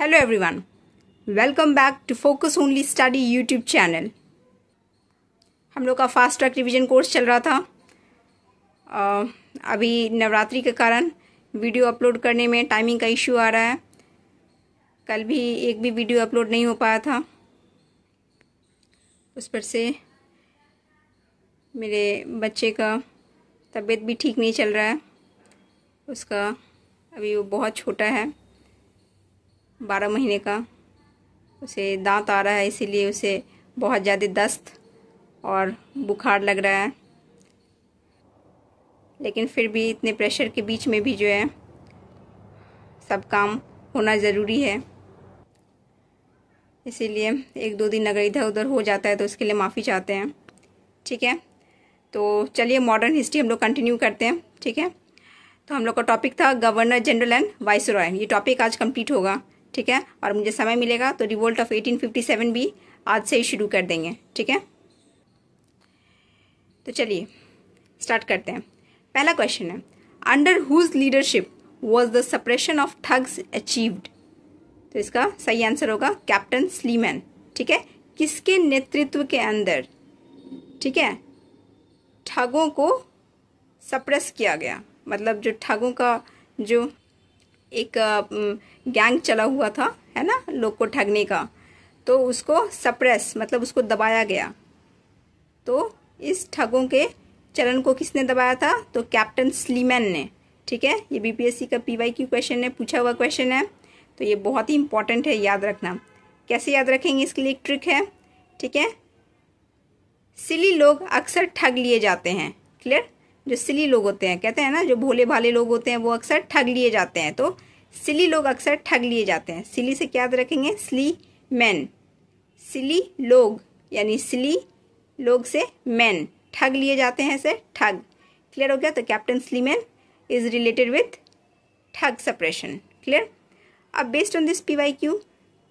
Hello everyone, welcome back to focus only study YouTube channel. हम लोग का fast track revision course चल रहा था। अभी नवरात्रि के कारण वीडियो अपलोड करने में टाइमिंग का इश्यू आ रहा है। कल भी एक भी वीडियो अपलोड नहीं हो पाया था। उस पर से मेरे बच्चे का तबीयत भी ठीक नहीं चल रहा है। उसका अभी वो बहुत छोटा है, 12 महीने का। उसे दांत आ रहा है, इसीलिए उसे बहुत ज़्यादा दस्त और बुखार लग रहा है। लेकिन फिर भी इतने प्रेशर के बीच में भी जो है सब काम होना ज़रूरी है। इसीलिए 1-2 दिन अगर इधर उधर हो जाता है तो उसके लिए माफ़ी चाहते हैं। ठीक है, तो चलिए मॉडर्न हिस्ट्री हम लोग कंटिन्यू करते हैं। ठीक है, तो हम लोग का टॉपिक था गवर्नर जनरल एंड वाइसरॉय। ये टॉपिक आज कंप्लीट होगा। ठीक है, और मुझे समय मिलेगा तो रिवोल्ट ऑफ 1857 भी आज से ही शुरू कर देंगे। ठीक है, तो चलिए स्टार्ट करते हैं। पहला क्वेश्चन है, under whose leadership was the suppression of thugs achieved. तो इसका सही आंसर होगा कैप्टन स्लीमैन। ठीक है, किसके नेतृत्व के अंदर, ठीक है, ठगों को सप्रेस किया गया। मतलब जो ठगों का जो एक गैंग चला हुआ था, है ना, लोग को ठगने का, तो उसको सप्रेस मतलब उसको दबाया गया। तो इस ठगों के चलन को किसने दबाया था? तो कैप्टन स्लीमैन ने। ठीक है, ये बीपीएससी का PYQ क्वेश्चन है, पूछा हुआ क्वेश्चन है, तो ये बहुत ही इंपॉर्टेंट है, याद रखना। कैसे याद रखेंगे, इसके लिए एक ट्रिक है। ठीक है, सिली लोग अक्सर ठग लिए जाते हैं। क्लियर, जो सिली लोग होते हैं, कहते हैं ना, जो भोले भाले लोग होते हैं वो अक्सर ठग लिए जाते हैं। तो सिली लोग अक्सर ठग लिए जाते हैं। सिली से क्या याद रखेंगे? स्ली मैन। सिली लोग यानी सिली लोग से मैन, ठग लिए जाते हैं से ठग। क्लियर हो गया? तो captain Sleeman is related with ठग सप्रेशन। क्लियर। अब बेस्ड ऑन दिस PYQ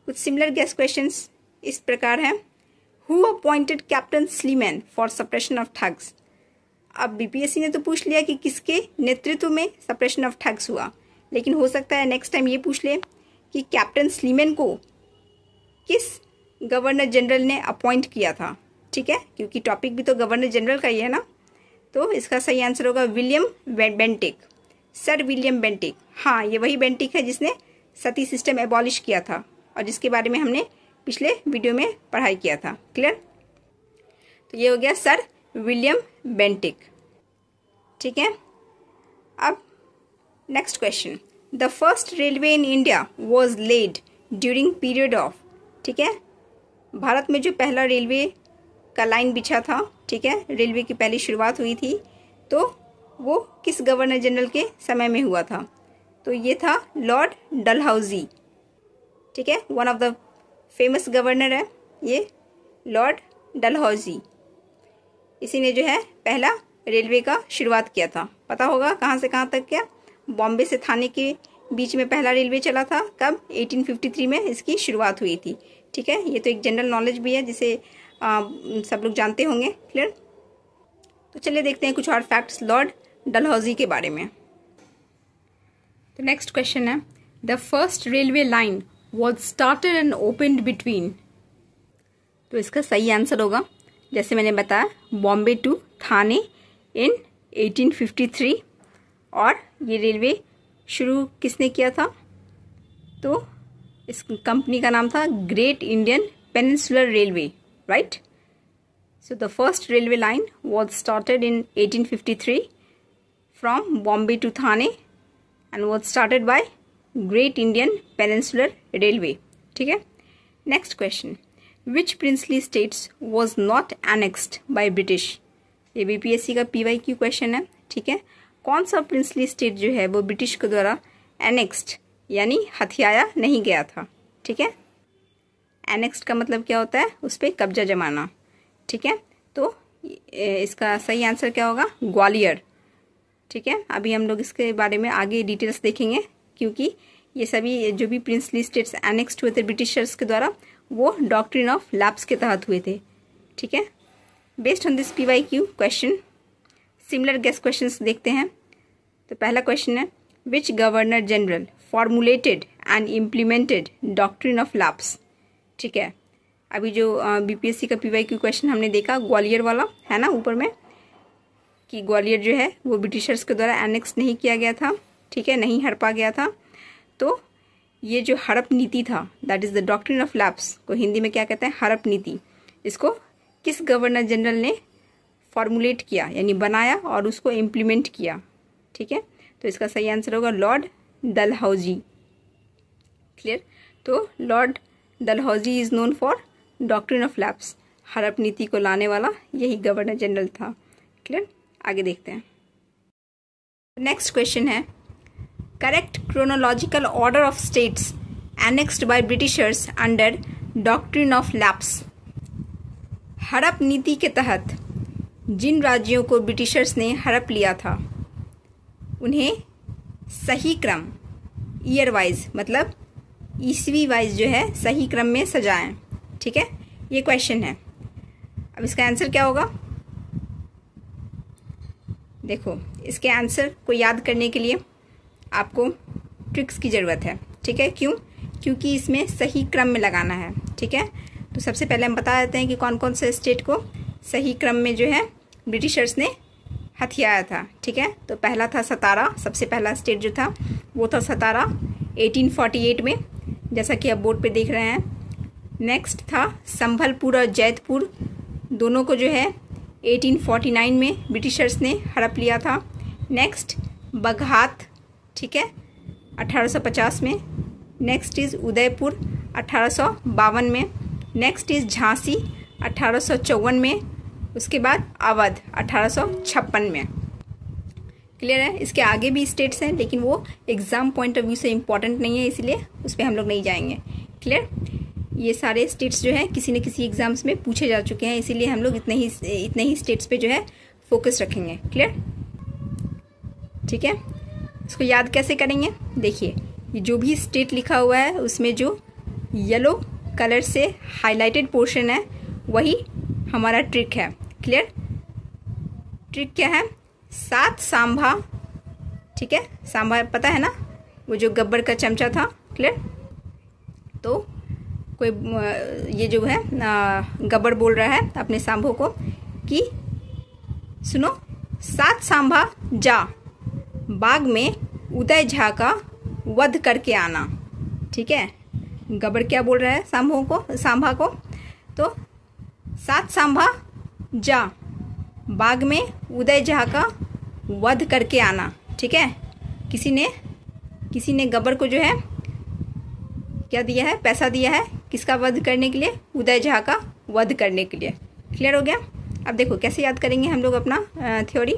कुछ सिमिलर गेस क्वेश्चंस इस प्रकार हैं। Who appointed captain Sleeman for suppression of thugs. अब बीपीएससी ने तो पूछ लिया कि किसके नेतृत्व में सप्रेशन ऑफ ठग्स हुआ, लेकिन हो सकता है नेक्स्ट टाइम ये पूछ ले कि कैप्टन स्लीमैन को किस गवर्नर जनरल ने अपॉइंट किया था। ठीक है, क्योंकि टॉपिक भी तो गवर्नर जनरल का ही है ना। तो इसका सही आंसर होगा William Bentinck, sir William Bentinck. हाँ, ये वही बेंटिक है जिसने सती सिस्टम एबॉलिश किया था और जिसके बारे में हमने पिछले वीडियो में पढ़ाई किया था। क्लियर, तो ये हो गया सर विलियम बेंटिक। ठीक है, अब next question, the first railway in India was laid during period of. ठीक है, भारत में जो पहला रेलवे का लाइन बिछा था, ठीक है, रेलवे की पहली शुरुआत हुई थी, तो वो किस गवर्नर जनरल के समय में हुआ था? तो ये था लॉर्ड डलहौजी। ठीक है, one of the famous governor है ये लॉर्ड डलहौजी। इसी ने जो है पहला रेलवे का शुरुआत किया था। पता होगा कहाँ से कहाँ तक क्या? बॉम्बे से थाने के बीच में पहला रेलवे चला था। कब? 1853 में इसकी शुरुआत हुई थी। ठीक है, ये तो एक जनरल नॉलेज भी है जिसे सब लोग जानते होंगे। क्लियर, तो चलिए देखते हैं कुछ और फैक्ट्स लॉर्ड डलहौजी के बारे में। तो नेक्स्ट क्वेश्चन है, the first railway line was started and opened between. तो इसका सही आंसर होगा, जैसे मैंने बताया, बॉम्बे टू थाने इन 1853। और ये रेलवे शुरू किसने किया था? तो इस कंपनी का नाम था great Indian peninsular railway, right. So the first railway line was started in 1853 from Bombay to Thane and was started by great Indian peninsular railway. ठीक है, next question, which princely states was not annexed by British. ये BPSC का PYQ question है। ठीक है, कौन सा princely state जो है वो ब्रिटिश के द्वारा एनेक्स्ड यानी हथियाया नहीं गया था। ठीक है, एनेक्स्ड का मतलब क्या होता है? उस पर कब्जा जमाना। ठीक है, तो इसका सही आंसर क्या होगा? ग्वालियर। ठीक है, अभी हम लोग इसके बारे में आगे डिटेल्स देखेंगे, क्योंकि ये सभी जो भी प्रिंसली स्टेट्स एनेक्स्ड हुए थे ब्रिटिशर्स के द्वारा, वो डॉक्ट्रिन ऑफ लैप्स के तहत हुए थे। ठीक है, based on this PYQ question similar guess questions देखते हैं। तो पहला क्वेश्चन है, which governor general formulated and implemented doctrine of lapse. ठीक है, अभी जो बीपीएससी का पीवाईक्यू क्वेश्चन हमने देखा ग्वालियर वाला है ना ऊपर में, कि ग्वालियर जो है वो ब्रिटिशर्स के द्वारा एनेक्स नहीं किया गया था, ठीक है, नहीं हड़पा गया था। तो ये जो हड़प नीति था, that is the doctrine of lapse, को हिंदी में क्या कहते हैं, हड़प नीति, इसको किस गवर्नर जनरल ने फॉर्मुलेट किया, यानी बनाया और उसको इम्प्लीमेंट किया। ठीक है, तो इसका सही आंसर होगा लॉर्ड डलहौजी। क्लियर, तो Lord Dalhousie is known for doctrine of lapse, हड़प नीति को लाने वाला यही गवर्नर जनरल था। क्लियर, आगे देखते हैं। नेक्स्ट क्वेश्चन है, correct chronological order of states annexed by Britishers under doctrine of lapse. हड़प नीति के तहत जिन राज्यों को ब्रिटिशर्स ने हड़प लिया था उन्हें सही क्रम, ईयर वाइज मतलब ईस्वी वाइज जो है सही क्रम में सजाएं। ठीक है, ये क्वेश्चन है। अब इसका आंसर क्या होगा, देखो इसके आंसर को याद करने के लिए आपको ट्रिक्स की ज़रूरत है। ठीक है, क्यों, क्योंकि इसमें सही क्रम में लगाना है। ठीक है, तो सबसे पहले हम बता देते हैं कि कौन कौन से स्टेट को सही क्रम में जो है ब्रिटिशर्स ने हथियाया था। ठीक है, तो पहला था सतारा, सबसे पहला स्टेट जो था वो था सतारा 1848 में, जैसा कि आप बोर्ड पे देख रहे हैं। नेक्स्ट था संभलपुर और जैतपुर, दोनों को जो है 1849 में ब्रिटिशर्स ने हड़प लिया था। नेक्स्ट बघात, ठीक है, 1850 में। नेक्स्ट इज़ उदयपुर 1852 में। नेक्स्ट इज़ झांसी 1854 में। उसके बाद अवध 1856 में। क्लियर है, इसके आगे भी स्टेट्स हैं लेकिन वो एग्जाम पॉइंट ऑफ व्यू से इम्पॉर्टेंट नहीं है, इसलिए उस पर हम लोग नहीं जाएंगे। क्लियर, ये सारे स्टेट्स जो है किसी न किसी एग्जाम्स में पूछे जा चुके हैं, इसीलिए हम लोग इतने ही स्टेट्स पे जो है फोकस रखेंगे। क्लियर, ठीक है, इसको याद कैसे करेंगे, देखिए ये जो भी स्टेट लिखा हुआ है उसमें जो येलो कलर से हाईलाइटेड पोर्शन है वही हमारा ट्रिक है। क्लियर, ट्रिक क्या है, 7 सांभा, ठीक है, सांभा पता है ना, वो जो गब्बर का चमचा था। क्लियर, तो कोई ये जो है गब्बर बोल रहा है अपने सांभों को कि सुनो 7 सांभा जा, बाग में उदय झा का वध करके आना। ठीक है, गब्बर क्या बोल रहा है सांभा को, तो 7 सांभा जा, बाग में उदय झा का वध करके आना। ठीक है, किसी ने गब्बर को जो है क्या दिया है, पैसा दिया है, किसका वध करने के लिए, उदय झा का वध करने के लिए। क्लियर हो गया। अब देखो कैसे याद करेंगे हम लोग अपना थ्योरी।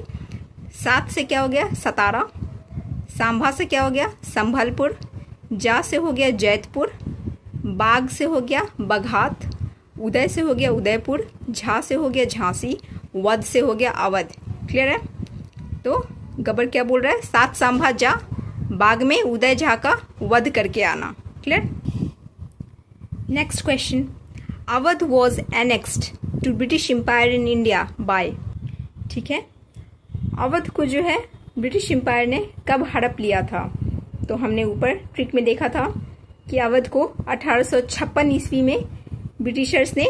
7 से क्या हो गया, सतारा, सांभा से क्या हो गया, संभलपुर, जा से हो गया जैतपुर, बाग से हो गया बघात, उदय से हो गया उदयपुर, झा से हो गया झांसी, वध से हो गया अवध। क्लियर है, तो गब्बर क्या बोल रहा है, 7 सांभा जा, बाग में उदय झा का वध करके आना। Clear. Next question, Awadh was annexed to British empire in India by. ठीक है, अवध को जो है ब्रिटिश एम्पायर ने कब हड़प लिया था, तो हमने ऊपर ट्रिक में देखा था कि अवध को 1856 ईस्वी में ब्रिटिशर्स ने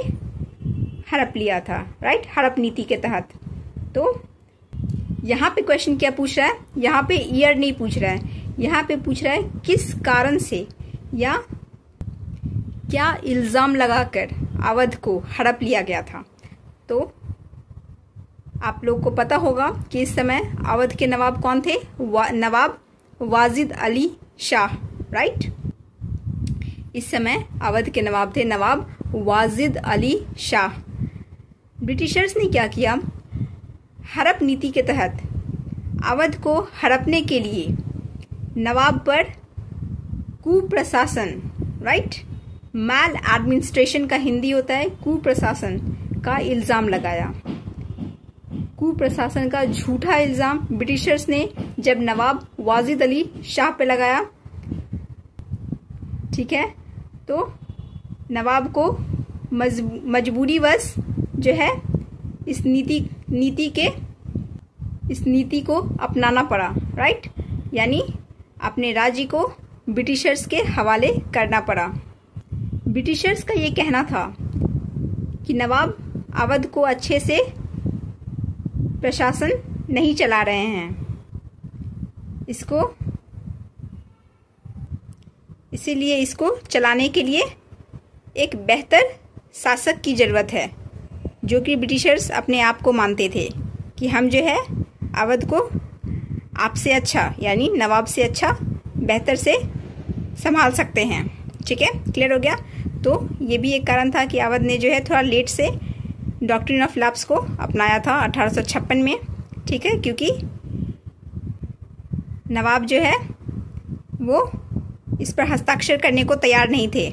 हड़प लिया था, राइट, हड़प नीति के तहत। तो यहाँ पे क्वेश्चन क्या पूछ रहा है, यहाँ पे ईयर नहीं पूछ रहा है, यहाँ पे पूछ रहा है किस कारण से या क्या इल्जाम लगाकर अवध को हड़प लिया गया था। तो आप लोग को पता होगा कि इस समय अवध के नवाब कौन थे, नवाब वाजिद अली शाह, राइट। इस समय अवध के नवाब थे नवाब वाजिद अली शाह। ब्रिटिशर्स ने क्या किया, हड़प नीति के तहत अवध को हड़पने के लिए नवाब पर कुप्रशासन, राइट, मैल एडमिनिस्ट्रेशन का हिंदी होता है कुप्रशासन, का इल्जाम लगाया। कुप्रशासन का झूठा इल्जाम ब्रिटिशर्स ने जब नवाब वाजिद अली शाह पे लगाया, ठीक है, तो नवाब को मजबूरीवश जो है इस नीति को अपनाना पड़ा, राइट, यानी अपने राज्य को ब्रिटिशर्स के हवाले करना पड़ा। ब्रिटिशर्स का ये कहना था कि नवाब अवध को अच्छे से प्रशासन नहीं चला रहे हैं, इसीलिए इसको चलाने के लिए एक बेहतर शासक की ज़रूरत है, जो कि ब्रिटिशर्स अपने आप को मानते थे कि हम जो है अवध को आपसे अच्छा यानी नवाब से अच्छा बेहतर से संभाल सकते हैं। ठीक है, क्लियर हो गया। तो ये भी एक कारण था कि अवध ने जो है थोड़ा लेट से डॉक्ट्रिन ऑफ लैप्स को अपनाया था 1856 में। ठीक है, क्योंकि नवाब जो है वो इस पर हस्ताक्षर करने को तैयार नहीं थे,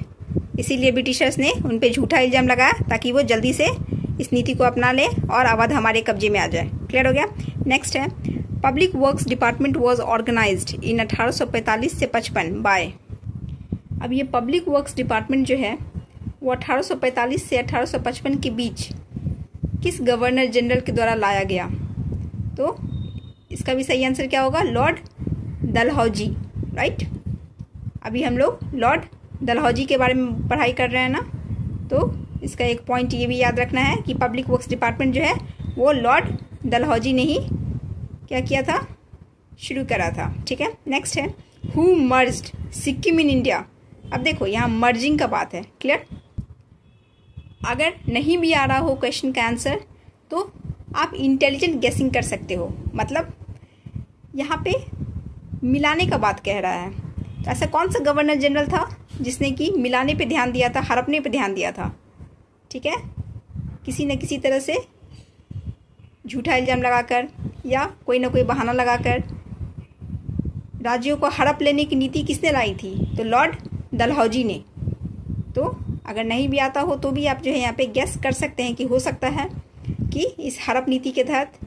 इसीलिए ब्रिटिशर्स ने उन पे झूठा इल्ज़ाम लगाया ताकि वो जल्दी से इस नीति को अपना ले और अवध हमारे कब्जे में आ जाए। क्लियर हो गया। नेक्स्ट है, public works department was organised in 1845 से 55 बाय। अब ये पब्लिक वर्क्स डिपार्टमेंट जो है वो 1845 से 1855 के बीच किस गवर्नर जनरल के द्वारा लाया गया? तो इसका भी सही आंसर क्या होगा? Lord Dalhousie, right. अभी हम लोग लॉर्ड डलहौजी के बारे में पढ़ाई कर रहे हैं ना, तो इसका एक पॉइंट ये भी याद रखना है कि पब्लिक वर्क्स डिपार्टमेंट जो है वो लॉर्ड डलहौजी ने ही क्या किया था? शुरू करा था। ठीक है, नेक्स्ट है, who merged Sikkim in India. अब देखो यहाँ मर्जिंग का बात है। क्लियर? अगर नहीं भी आ रहा हो क्वेश्चन का आंसर तो आप इंटेलिजेंट गेसिंग कर सकते हो, मतलब यहाँ पे मिलाने का बात कह रहा है। तो ऐसा कौन सा गवर्नर जनरल था जिसने कि मिलाने पे ध्यान दिया था, हड़पने पे ध्यान दिया था? ठीक है, किसी न किसी तरह से झूठा इल्ज़ाम लगाकर या कोई ना कोई बहाना लगाकर राज्यों को हड़प लेने की नीति किसने लाई थी? तो लॉर्ड डलहौजी ने। तो अगर नहीं भी आता हो तो भी आप जो है यहाँ पे गेस कर सकते हैं कि हो सकता है कि इस हड़प नीति के तहत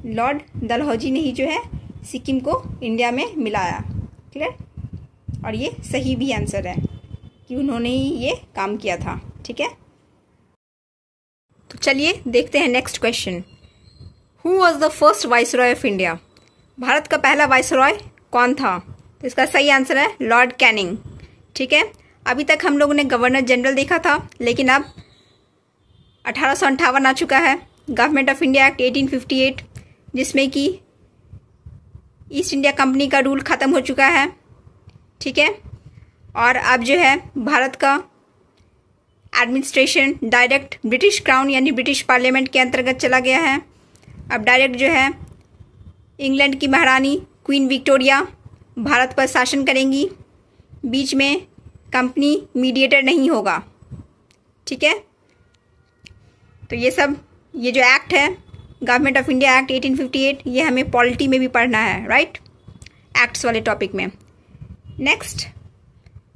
लॉर्ड डलहौजी ने ही जो है सिक्किम को इंडिया में मिलाया। क्लियर? और ये सही भी आंसर है कि उन्होंने ही ये काम किया था। ठीक है, तो चलिए देखते हैं next question. Who was the first viceroy of India? Bharat का पहला वाइसरॉय कौन था? तो इसका सही आंसर है लॉर्ड कैनिंग। ठीक है, अभी तक हम लोगों ने गवर्नर जनरल देखा था, लेकिन अब 1858 आ चुका है, गवर्नमेंट ऑफ इंडिया एक्ट 1858, जिसमें कि ईस्ट इंडिया कंपनी का रूल ख़त्म हो चुका है। ठीक है, और अब जो है भारत का एडमिनिस्ट्रेशन डायरेक्ट ब्रिटिश क्राउन यानी ब्रिटिश पार्लियामेंट के अंतर्गत चला गया है। अब डायरेक्ट जो है इंग्लैंड की महारानी क्वीन विक्टोरिया भारत पर शासन करेंगी, बीच में कंपनी मीडिएटर नहीं होगा। ठीक है, तो ये जो एक्ट है गवर्नमेंट ऑफ इंडिया एक्ट 1858, ये हमें पॉलिटी में भी पढ़ना है, राइट, एक्ट्स वाले टॉपिक में। नेक्स्ट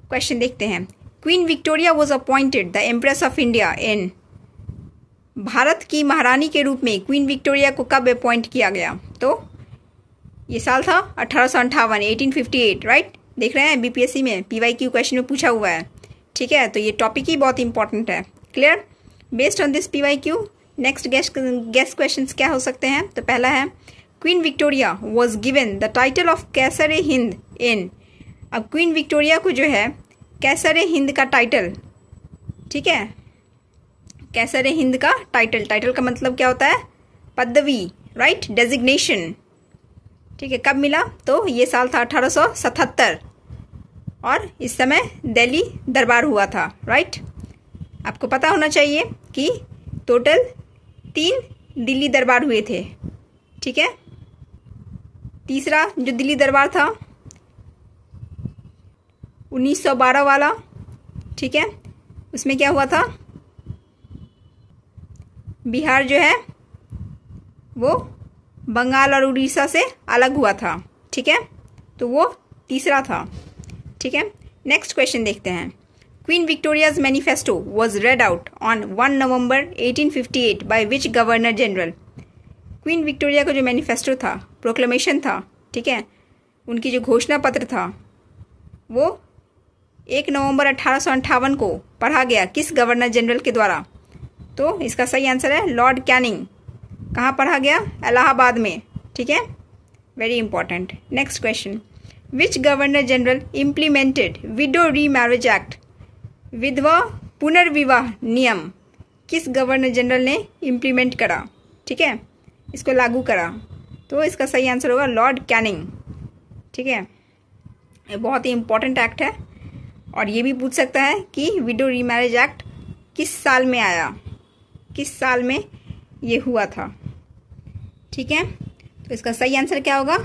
क्वेश्चन देखते हैं। Queen Victoria was appointed the empress of India in. Bharat की महारानी के रूप में क्वीन विक्टोरिया को कब अपॉइंट किया गया? तो ये साल था 1858, 1858, राइट। देख रहे हैं बीपीएससी में पीवाईक्यू क्वेश्चन में पूछा हुआ है। ठीक है, तो ये टॉपिक ही बहुत इंपॉर्टेंट है। Clear? Based on this PYQ next guest questions क्या हो सकते हैं? तो पहला है, queen Victoria was given the title of Kaiser Hind in. अब क्वीन विक्टोरिया को जो है कैसर हिंद का टाइटल, ठीक है, कैसर हिंद का टाइटल का मतलब क्या होता है? पदवी, राइट, डेजिग्नेशन। ठीक है, कब मिला? तो ये साल था 1877 और इस समय दिल्ली दरबार हुआ था, राइट। आपको पता होना चाहिए कि टोटल 3 दिल्ली दरबार हुए थे। ठीक है, तीसरा जो दिल्ली दरबार था 1912 वाला, ठीक है, उसमें क्या हुआ था? बिहार जो है वो बंगाल और उड़ीसा से अलग हुआ था। ठीक है, तो वो तीसरा था। ठीक है, नेक्स्ट क्वेश्चन देखते हैं। Queen Victoria's manifesto was red out on 1 November 1858 by which governor general. Queen Victoria का जो मैनिफेस्टो था, प्रोक्लेमेशन था, ठीक है, उनकी जो घोषणा पत्र था वो 1 नवंबर 1858 को पढ़ा गया किस गवर्नर जनरल के द्वारा? तो इसका सही आंसर है लॉर्ड कैनिंग। कहाँ पढ़ा गया? इलाहाबाद में। ठीक है, very important. Next question, which governor general implemented widow remarriage act, विधवा पुनर्विवाह नियम किस गवर्नर जनरल ने इम्प्लीमेंट करा, ठीक है, इसको लागू करा? तो इसका सही आंसर होगा लॉर्ड कैनिंग, ठीक है। ये बहुत ही इंपॉर्टेंट एक्ट है और ये भी पूछ सकता है कि विडो रीमैरिज एक्ट किस साल में आया, किस साल में ये हुआ था, ठीक है। तो इसका सही आंसर क्या होगा?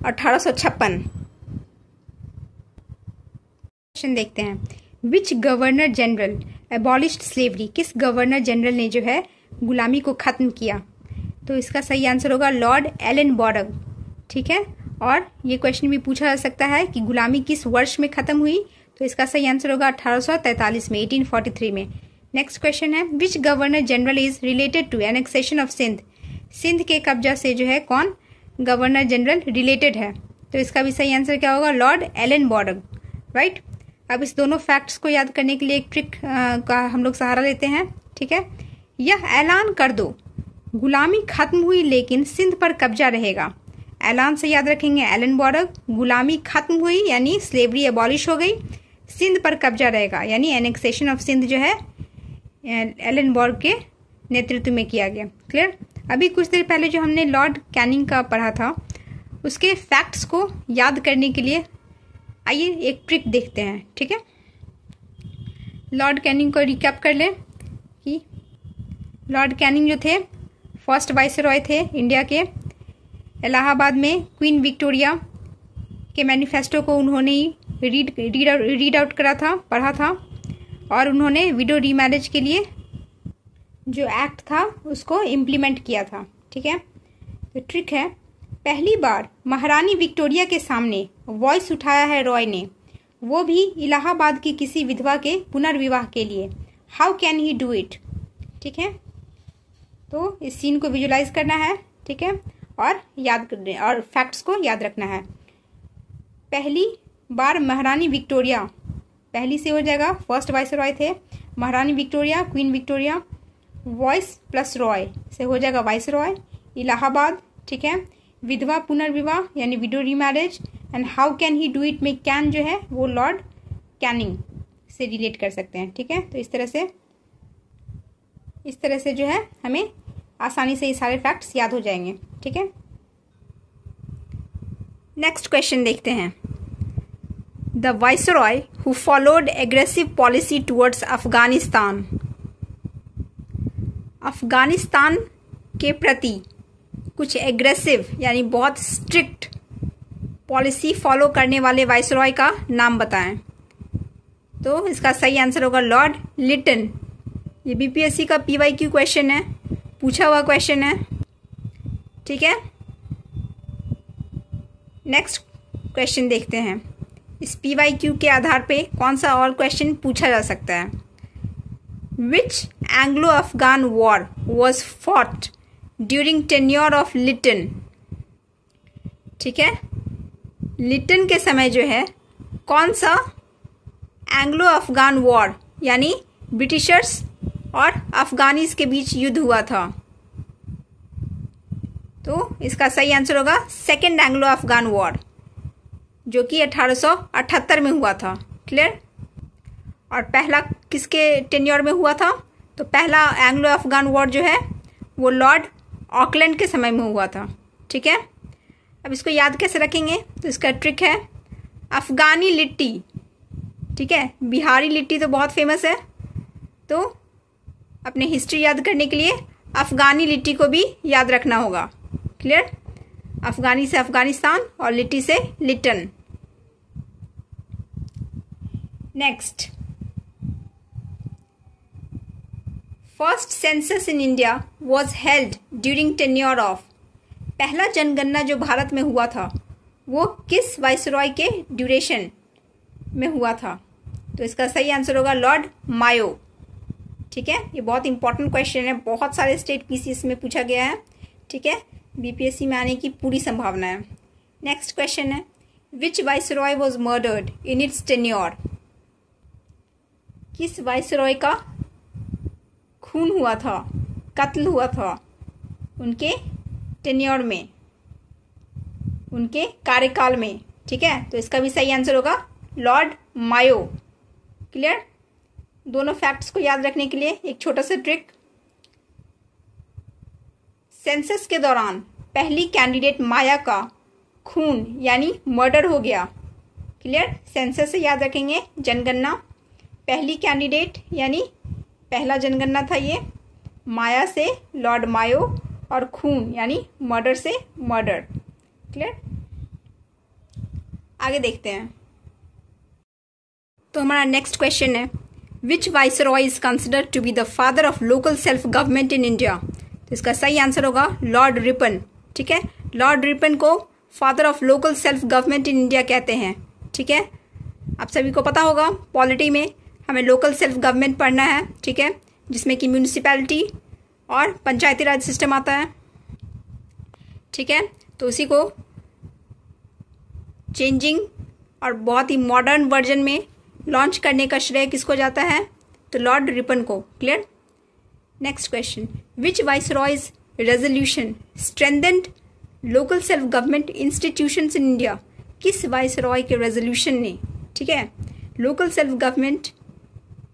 1856। क्वेश्चन देखते हैं, विच गवर्नर जनरल एबॉलिश्ड स्लेवरी, किस गवर्नर जनरल ने जो है गुलामी को खत्म किया? तो इसका सही आंसर होगा लॉर्ड एलन बॉरग, ठीक है। और ये क्वेश्चन भी पूछा जा सकता है कि गुलामी किस वर्ष में खत्म हुई? तो इसका सही आंसर होगा 1843 में, 1843 में। नेक्स्ट क्वेश्चन है, which governor general is related to annexation of Sindh, Sindh के कब्जा से जो है कौन गवर्नर जनरल रिलेटेड है? तो इसका भी सही आंसर क्या होगा? Lord Ellenborough, right. अब इस दोनों फैक्ट्स को याद करने के लिए एक ट्रिक का हम लोग सहारा लेते हैं, ठीक है। यह ऐलान कर दो गुलामी खत्म हुई लेकिन सिंध पर कब्जा रहेगा। ऐलान से याद रखेंगे एलन बॉरग, गुलामी खत्म हुई यानी स्लेवरी एबॉलिश हो गई, सिंध पर कब्जा रहेगा यानी एनेक्सेशन ऑफ सिंध जो है एलन बॉरग के नेतृत्व में किया गया। क्लियर? अभी कुछ देर पहले जो हमने लॉर्ड कैनिंग का पढ़ा था उसके फैक्ट्स को याद करने के लिए आइए एक ट्रिक देखते हैं, ठीक है। लॉर्ड कैनिंग को रिकैप कर लें कि लॉर्ड कैनिंग जो थे फर्स्ट वाइसरॉय थे इंडिया के। इलाहाबाद में क्वीन विक्टोरिया के मैनिफेस्टो को उन्होंने ही रीड आउट करा था, पढ़ा था, और उन्होंने विडो रीमैरिज के लिए जो एक्ट था उसको इम्प्लीमेंट किया था, ठीक है। तो ट्रिक है, पहली बार महारानी विक्टोरिया के सामने वॉइस उठाया है रॉय ने, वो भी इलाहाबाद की किसी विधवा के पुनर्विवाह के लिए। How can he do it, ठीक है। तो इस सीन को विजुलाइज करना है, ठीक है, और फैक्ट्स को याद रखना है। पहली बार महारानी विक्टोरिया, पहली से हो जाएगा, फर्स्ट वाइसरॉय थे महारानी Victoria, queen Victoria, voice plus Roy से हो जाएगा वाइसरॉय, इलाहाबाद, ठीक है, विधवा पुनर्विवाह यानी window remarriage, and how can he do it में कैन जो है वो लॉर्ड कैनिंग से रिलेट कर सकते हैं, ठीक है। तो इस तरह से जो है हमें आसानी से ये सारे फैक्ट्स याद हो जाएंगे, ठीक है। नेक्स्ट क्वेश्चन देखते हैं, the viceroy who followed aggressive policy towards Afghanistan, Afghanistan के प्रति कुछ एग्रेसिव यानी बहुत स्ट्रिक्ट पॉलिसी फॉलो करने वाले वाइसरॉय का नाम बताएं। तो इसका सही आंसर होगा लॉर्ड लिटन। ये बीपीएससी का पीवाईक्यू क्वेश्चन है, पूछा हुआ क्वेश्चन है, ठीक है। नेक्स्ट क्वेश्चन देखते हैं, इस पीवाईक्यू के आधार पे कौन सा और क्वेश्चन पूछा जा सकता है। Which Anglo Afghan war was fought during tenure of Lytton, ठीक है। लिटन के समय जो है कौन सा एंग्लो अफगान वॉर यानी ब्रिटिशर्स और अफगानीज के बीच युद्ध हुआ था? तो इसका सही आंसर होगा सेकेंड एंग्लो अफगान वॉर, जो कि 1878 में हुआ था। क्लियर? और पहला किसके टेन्योर में हुआ था? तो पहला एंग्लो अफगान वॉर जो है वो लॉर्ड ऑकलैंड के समय में हुआ था, ठीक है। अब इसको याद कैसे रखेंगे? तो इसका ट्रिक है अफगानी लिट्टी, ठीक है। बिहारी लिट्टी तो बहुत फेमस है, तो अपने हिस्ट्री याद करने के लिए अफगानी लिट्टी को भी याद रखना होगा। क्लियर? अफगानी से अफगानिस्तान और लिट्टी से Lytton. Next, first census in India was held during tenure of, पहला जनगणना जो भारत में हुआ था वो किस वाइसरॉय के ड्यूरेशन में हुआ था? तो इसका सही आंसर होगा लॉर्ड मायो, ठीक है। ये बहुत इंपॉर्टेंट क्वेश्चन है, बहुत सारे स्टेट पीसीएस में पूछा गया है, ठीक है। बीपीएससी में आने की पूरी संभावना है। नेक्स्ट क्वेश्चन है, which viceroy was murdered in its tenure, किस वाइसरॉय का खून हुआ था, कत्ल हुआ था उनके टेन्योर में, उनके कार्यकाल में? ठीक है, तो इसका भी सही आंसर होगा लॉर्ड मायो। क्लियर। दोनों फैक्ट्स को याद रखने के लिए एक छोटा सा ट्रिक, सेंसस के दौरान पहली कैंडिडेट माया का खून यानी मर्डर हो गया। क्लियर। सेंसस से याद रखेंगे जनगणना, पहली कैंडिडेट यानी पहला जनगणना था ये, माया से लॉर्ड मायो, और खून यानी मर्डर से मर्डर। क्लियर। आगे देखते हैं। तो हमारा नेक्स्ट क्वेश्चन है, which viceroy is considered to be the father of local self government in India. तो इसका सही आंसर होगा लॉर्ड रिपन। ठीक है, लॉर्ड रिपन को father of local self government in India कहते हैं। ठीक है, आप सभी को पता होगा पॉलिटी में हमें लोकल सेल्फ गवर्नमेंट पढ़ना है। ठीक है, जिसमें कि म्यूनिसिपैलिटी और पंचायती राज सिस्टम आता है। ठीक है, तो उसी को चेंजिंग और बहुत ही मॉडर्न वर्जन में लॉन्च करने का श्रेय किसको जाता है, तो लॉर्ड रिपन को। Clear. Next question, which viceroys resolution strengthened local self government institutions in India. किस वाइसरॉय के रेजोल्यूशन ने, ठीक है, लोकल सेल्फ गवर्नमेंट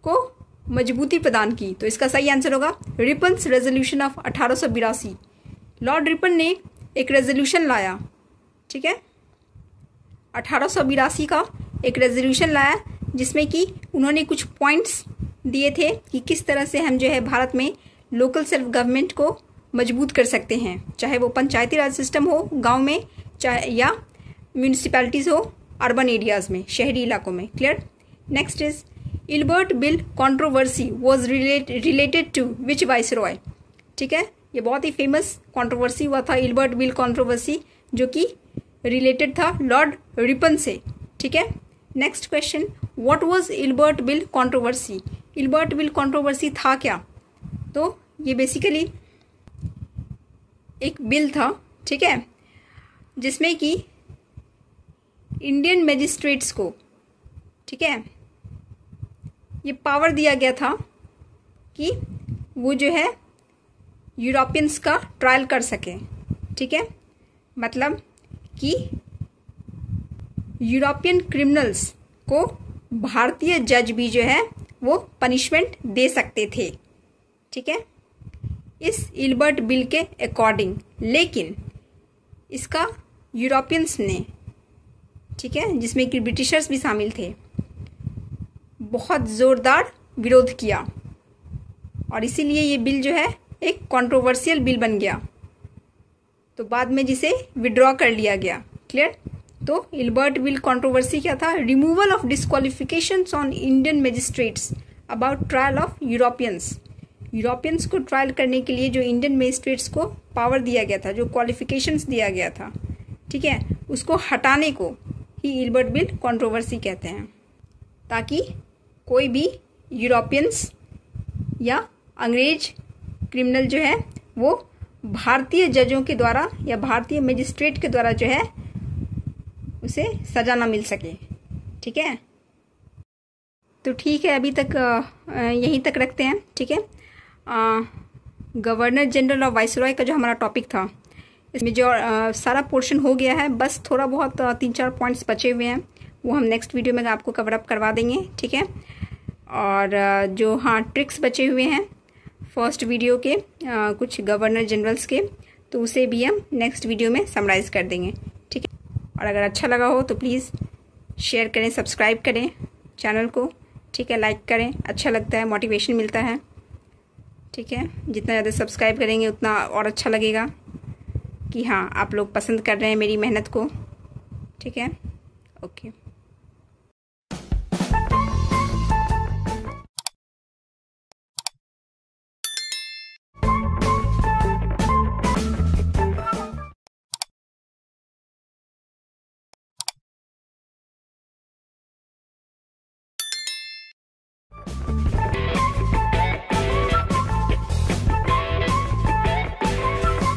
को मजबूती प्रदान की। तो इसका सही आंसर होगा response resolution of 1882। Lord Ripon ने एक रेजोल्यूशन लाया। ठीक है, 1882 का एक रेजोल्यूशन लाया जिसमें कि उन्होंने कुछ पॉइंट्स दिए थे कि किस तरह से हम जो है भारत में लोकल सेल्फ गवर्नमेंट को मजबूत कर सकते हैं, चाहे वो पंचायती राज सिस्टम हो गांव में, चाहे या म्यूनिसिपैलिटीज हो अर्बन एरियाज में, शहरी इलाकों में। Clear. Next is Ilbert bill controversy was related to which viceroy. ठीक है, ये बहुत ही फेमस कंट्रोवर्सी हुआ था इल्बर्ट बिल कंट्रोवर्सी, जो कि रिलेटेड था लॉर्ड रिपन से। ठीक है। Next question, what was Ilbert bill controversy. Ilbert bill controversy था क्या, तो ये बेसिकली एक बिल था। ठीक है, जिसमें कि इंडियन मैजिस्ट्रेट्स को, ठीक है, ये पावर दिया गया था कि वो जो है यूरोपियंस का ट्रायल कर सके। ठीक है, मतलब कि यूरोपियन क्रिमिनल्स को भारतीय जज भी जो है वो पनिशमेंट दे सकते थे। ठीक है, इस इल्बर्ट बिल के अकॉर्डिंग, लेकिन इसका यूरोपियंस ने, ठीक है, जिसमें कि ब्रिटिशर्स भी शामिल थे, बहुत जोरदार विरोध किया और इसीलिए ये बिल जो है एक कंट्रोवर्शियल बिल बन गया। तो बाद में जिसे विड्रॉ कर लिया गया। क्लियर। तो इल्बर्ट बिल कंट्रोवर्सी क्या था, removal of disqualifications on Indian magistrates about trial of Europeans. Europeans को ट्रायल करने के लिए जो इंडियन मैजिस्ट्रेट्स को पावर दिया गया था, जो क्वालिफिकेशंस दिया गया था, ठीक है, उसको हटाने को ही इल्बर्ट बिल कंट्रोवर्सी कहते हैं, ताकि कोई भी यूरोपियंस या अंग्रेज क्रिमिनल जो है वो भारतीय जजों के द्वारा या भारतीय मैजिस्ट्रेट के द्वारा जो है उसे सजा ना मिल सके। ठीक है, तो ठीक है, अभी तक यहीं तक रखते हैं। ठीक है, गवर्नर जनरल और वाइसरॉय का जो हमारा टॉपिक था, इसमें जो सारा पोर्शन हो गया है, बस थोड़ा बहुत 3-4 पॉइंट्स बचे हुए हैं, वो हम नेक्स्ट वीडियो में आपको कवर अप करवा देंगे। ठीक है, और जो हाँ ट्रिक्स बचे हुए हैं फर्स्ट वीडियो के कुछ गवर्नर जनरल्स के, तो उसे भी हम नेक्स्ट वीडियो में समराइज कर देंगे। ठीक है, और अगर अच्छा लगा हो तो प्लीज़ शेयर करें, सब्सक्राइब करें चैनल को। ठीक है, लाइक करें, अच्छा लगता है, मोटिवेशन मिलता है। ठीक है, जितना ज़्यादा सब्सक्राइब करेंगे उतना और अच्छा लगेगा कि हाँ आप लोग पसंद कर रहे हैं मेरी मेहनत को। ठीक है, ओके।